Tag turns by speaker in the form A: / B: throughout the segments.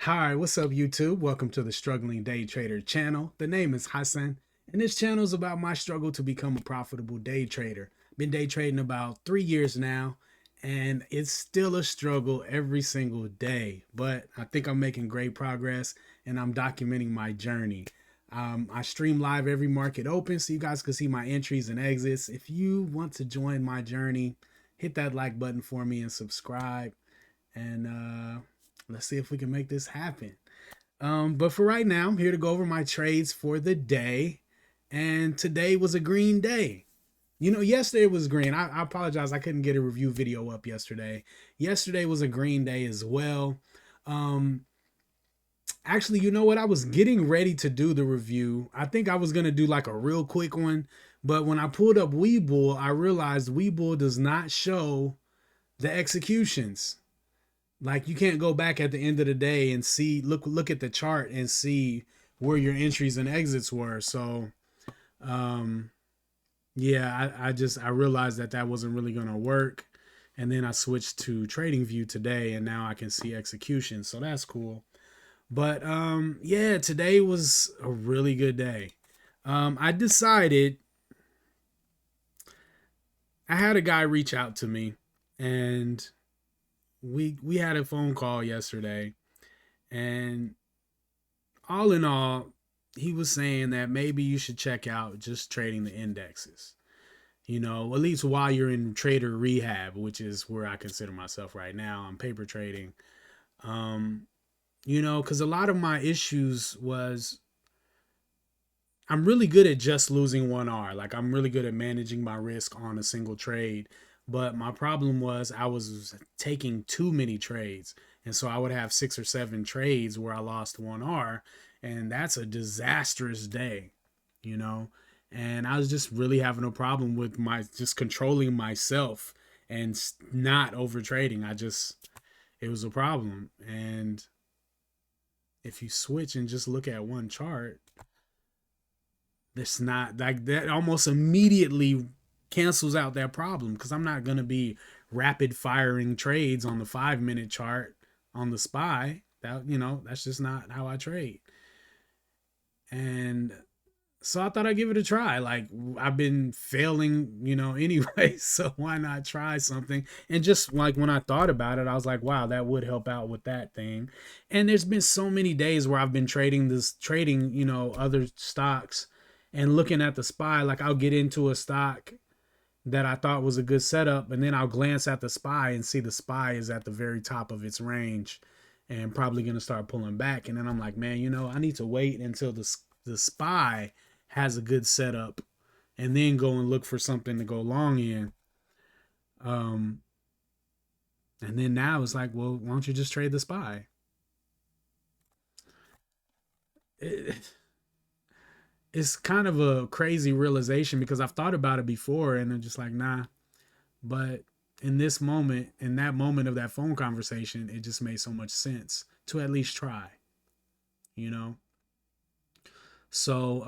A: Hi, what's up, YouTube? Welcome to the Struggling Day Trader channel. The name is Hassan, and this channel is about my struggle to become a profitable day trader. Been day trading about 3 years now, and it's still a struggle every single day. But I think I'm making great progress, and I'm documenting my journey. I stream live every market open, so you guys can see my entries and exits. If you want to join my journey, hit that like button for me and subscribe. And let's see if we can make this happen. But for right now, I'm here to go over my trades for the day. And today was a green day. Yesterday was green. I apologize. I couldn't get a review video up yesterday. Yesterday was a green day as well. Um, Actually, you know what? I was getting ready to do the review. I think I was going to do like a real quick one. But when I pulled up Webull, I realized Webull does not show the executions. Like you can't go back at the end of the day and see look at the chart and see where your entries and exits were. So um yeah, I realized that wasn't really gonna work. And then I switched to trading view today and now I can see execution. So that's cool. But yeah, today was a really good day. I decided I had a guy reach out to me and we had a phone call yesterday, and all in all, he was saying that maybe you should check out just trading the indexes. At least while you're in trader rehab, which is where I consider myself right now. I'm paper trading. Um, because a lot of my issues was I'm really good at just losing 1R. Like I'm really good at managing my risk on a single trade. But my problem was I was taking too many trades. And so I would have 6 or 7 trades where I lost 1R. And that's a disastrous day, you know? And I was just really having a problem with my just controlling myself and not over trading. It was a problem. And if you switch and just look at one chart, that's not like that almost immediately cancels out that problem because I'm not going to be rapid firing trades on the 5 minute chart on the SPY. That's just not how I trade. And so I thought I'd give it a try. Like I've been failing, anyway. So why not try something? And just like when I thought about it, I was like, wow, that would help out with that thing. And there's been so many days where I've been trading, other stocks and looking at the SPY. Like I'll get into a stock that I thought was a good setup, and then I'll glance at the SPY and see the SPY is at the very top of its range and probably going to start pulling back. And then I'm like, man, I need to wait until the SPY has a good setup and then go and look for something to go long in. Um, and then now it's like, well, why don't you just trade the SPY? It, it's kind of a crazy realization because I've thought about it before and I'm just like, nah. But in this moment, in that moment of that phone conversation, it just made so much sense to at least try, you know? So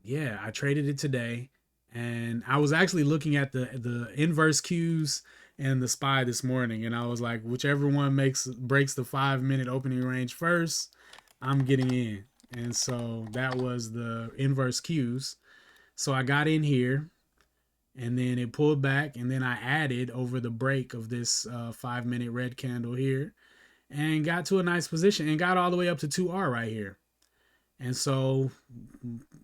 A: yeah, I traded it today, and I was actually looking at the inverse Qs and the SPY this morning, and I was like, whichever one breaks the 5 minute opening range first, I'm getting in. And so that was the inverse Qs. So I got in here, and then it pulled back, and then I added over the break of this 5 minute red candle here, and got to a nice position and got all the way up to 2R right here. And so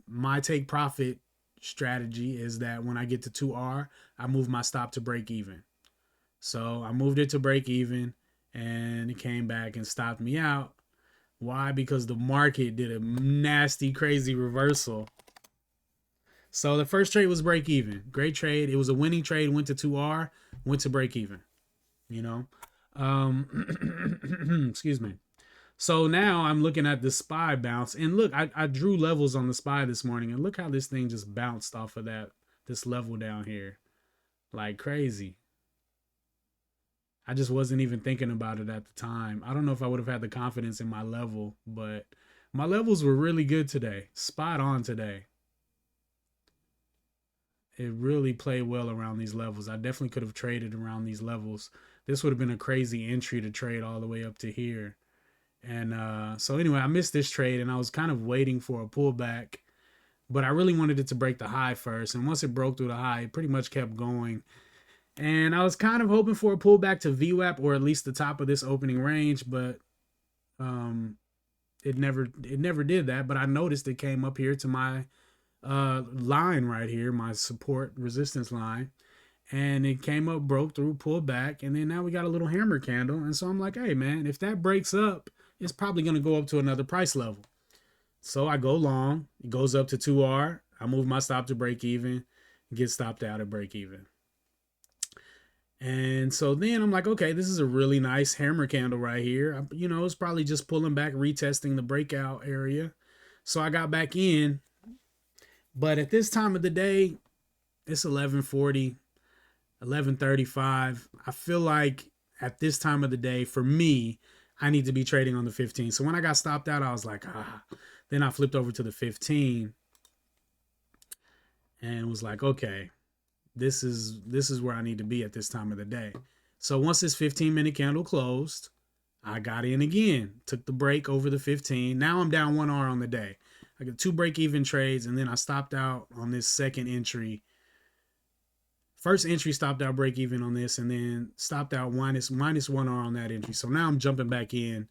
A: my take profit strategy is that when I get to 2R, I move my stop to break even. So I moved it to break even, and it came back and stopped me out. Why? Because the market did a nasty, crazy reversal. So the first trade was break even. Great trade. It was a winning trade, went to 2R, went to break even, you know? Excuse me. So now I'm looking at the SPY bounce, and look, I drew levels on the SPY this morning, and look how this thing just bounced off of this level down here, like crazy. I just wasn't even thinking about it at the time. I don't know if I would have had the confidence in my level, but my levels were really good today, spot on today. It really played well around these levels. I definitely could have traded around these levels. This would have been a crazy entry to trade all the way up to here. And so anyway, I missed this trade and I was kind of waiting for a pullback, but I really wanted it to break the high first. And once it broke through the high, it pretty much kept going. And I was kind of hoping for a pullback to VWAP or at least the top of this opening range, but um, it never did that. But I noticed it came up here to my line right here, my support resistance line, and it came up, broke through, pulled back, and then now we got a little hammer candle. And so I'm like, hey man, if that breaks up, it's probably gonna go up to another price level. So I go long. It goes up to 2R. I move my stop to break even, get stopped out at break even. And so then I'm like, okay, this is a really nice hammer candle right here. You know, it's probably just pulling back, retesting the breakout area. So I got back in. But at this time of the day, it's 11:40, 11:35. I feel like at this time of the day, for me, I need to be trading on the 15. So when I got stopped out, I was like, ah. Then I flipped over to the 15 and was like, okay, this is where I need to be at this time of the day. So once this 15-minute candle closed, I got in again, took the break over the 15. Now I'm down 1R on the day. I got 2 break-even trades, and then I stopped out on this second entry. First entry stopped out break even on this, and then stopped out minus 1R on that entry. So now I'm jumping back in.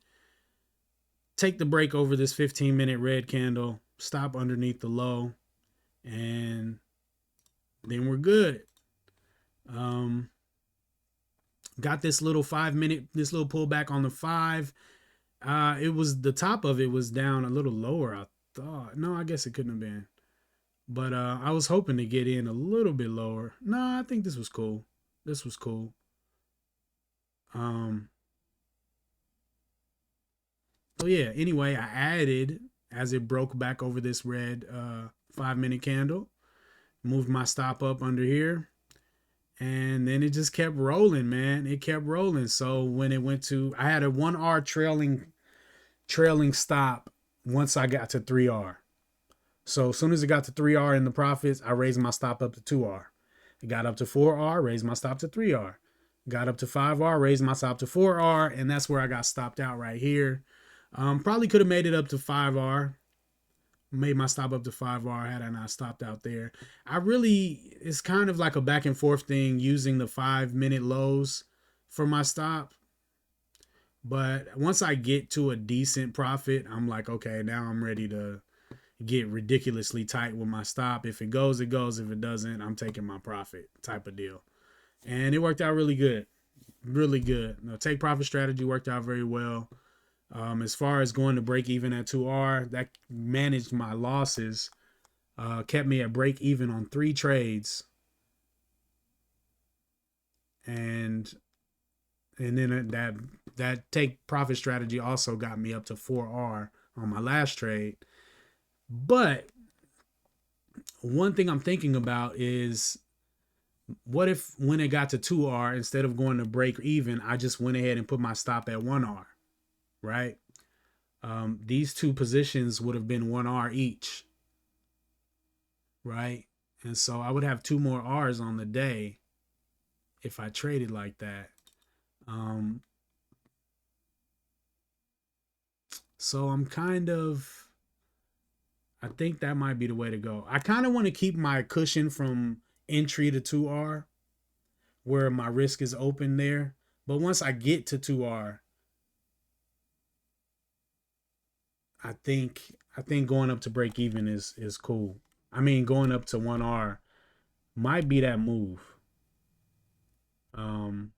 A: Take the break over this 15-minute red candle, stop underneath the low, and then we're good. Got this little 5-minute, this little pullback on the 5. It was the top of it was down a little lower, I thought. No, I guess it couldn't have been. But I was hoping to get in a little bit lower. No, I think this was cool. This was cool. So yeah, anyway, I added as it broke back over this red 5-minute candle. Moved my stop up under here. And then it just kept rolling, man. It kept rolling. So when it went to, I had a 1R trailing stop once I got to 3R. So as soon as it got to 3R in the profits, I raised my stop up to 2R. It got up to 4R, raised my stop to 3R. Got up to 5R, raised my stop to 4R, and that's where I got stopped out right here. Probably could have made it up to 5R. Made my stop up to 5R had I not stopped out there. It's kind of like a back and forth thing using the 5-minute lows for my stop. But once I get to a decent profit, I'm like, okay, now I'm ready to get ridiculously tight with my stop. If it goes, it goes. If it doesn't, I'm taking my profit type of deal. And it worked out really good. Really good. The take profit strategy worked out very well. As far as going to break even at 2R, that managed my losses, kept me at break even on 3 trades. And then that take profit strategy also got me up to 4R on my last trade. But one thing I'm thinking about is, what if when it got to 2R, instead of going to break even, I just went ahead and put my stop at 1R, right? These two positions would have been 1R each, right? And so I would have 2 more R's on the day if I traded like that. So I think that might be the way to go. I kind of want to keep my cushion from entry to 2R where my risk is open there. But once I get to 2R, I think going up to break even is cool. I mean, going up to 1R might be that move. Um,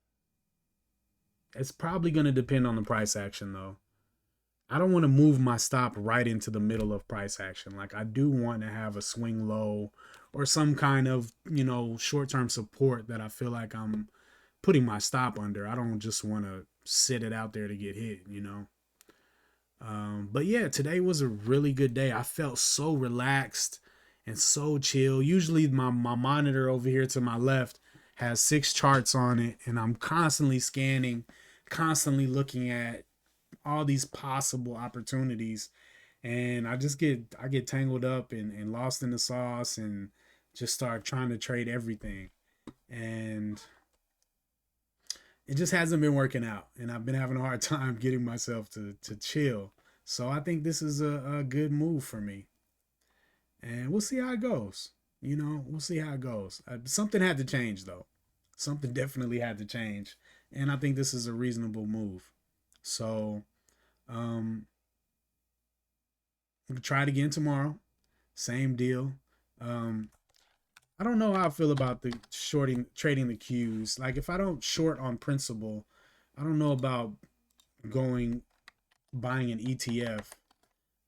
A: it's probably going to depend on the price action though. I don't want to move my stop right into the middle of price action. Like, I do want to have a swing low or some kind of, short-term support that I feel like I'm putting my stop under. I don't just want to sit it out there to get hit. But yeah, today was a really good day. I felt so relaxed and so chill. Usually my monitor over here to my left has 6 charts on it, and I'm constantly scanning, constantly looking at all these possible opportunities, and I get tangled up and lost in the sauce and just start trying to trade everything. And it just hasn't been working out, and I've been having a hard time getting myself to chill. So I think this is a good move for me, and we'll see how it goes. We'll see how it goes. Something had to change though. Something definitely had to change, and I think this is a reasonable move. So, um, we can try it again tomorrow. Same deal. Um, I don't know how I feel about the shorting trading the cues. Like if I don't short on principle, I don't know about going buying an ETF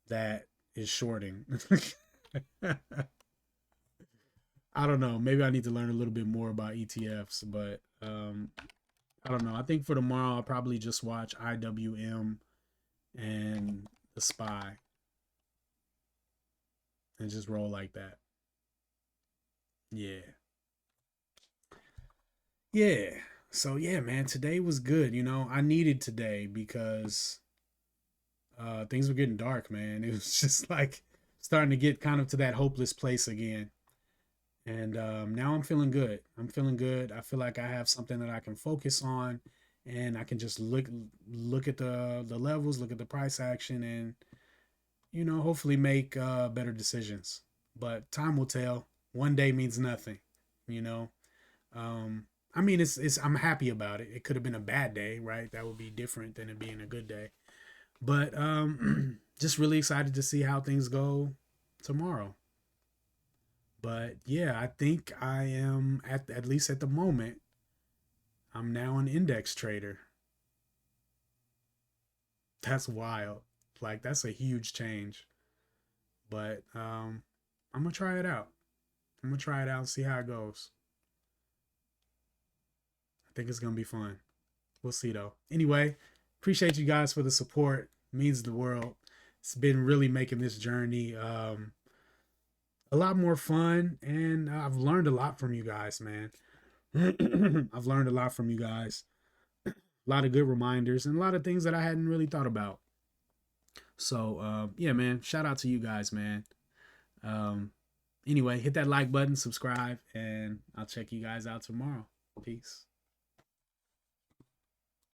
A: that is shorting. I don't know. Maybe I need to learn a little bit more about ETFs, but I don't know. I think for tomorrow I'll probably just watch IWM and the Spy and just roll like that. Yeah. Yeah. So yeah, man, today was good. I needed today because things were getting dark, man. It was just like starting to get kind of to that hopeless place again. And now I'm feeling good. I'm feeling good. I feel like I have something that I can focus on, and I can just look at the levels, look at the price action, and hopefully make better decisions. But time will tell. One day means nothing, you know. I mean, it's I'm happy about it. It could have been a bad day, right? That would be different than it being a good day. But just really excited to see how things go tomorrow. But yeah, I think I am at least at the moment. I'm now an index trader. That's wild. Like that's a huge change. But I'm gonna try it out. I'm gonna try it out and see how it goes. I think it's gonna be fun. We'll see though. Anyway, appreciate you guys for the support. It means the world. It's been really making this journey a lot more fun, and I've learned a lot from you guys, man. I've learned a lot from you guys. A lot of good reminders and a lot of things that I hadn't really thought about. So yeah, man. Shout out to you guys, man. Um, anyway, hit that like button, subscribe, and I'll check you guys out tomorrow. Peace.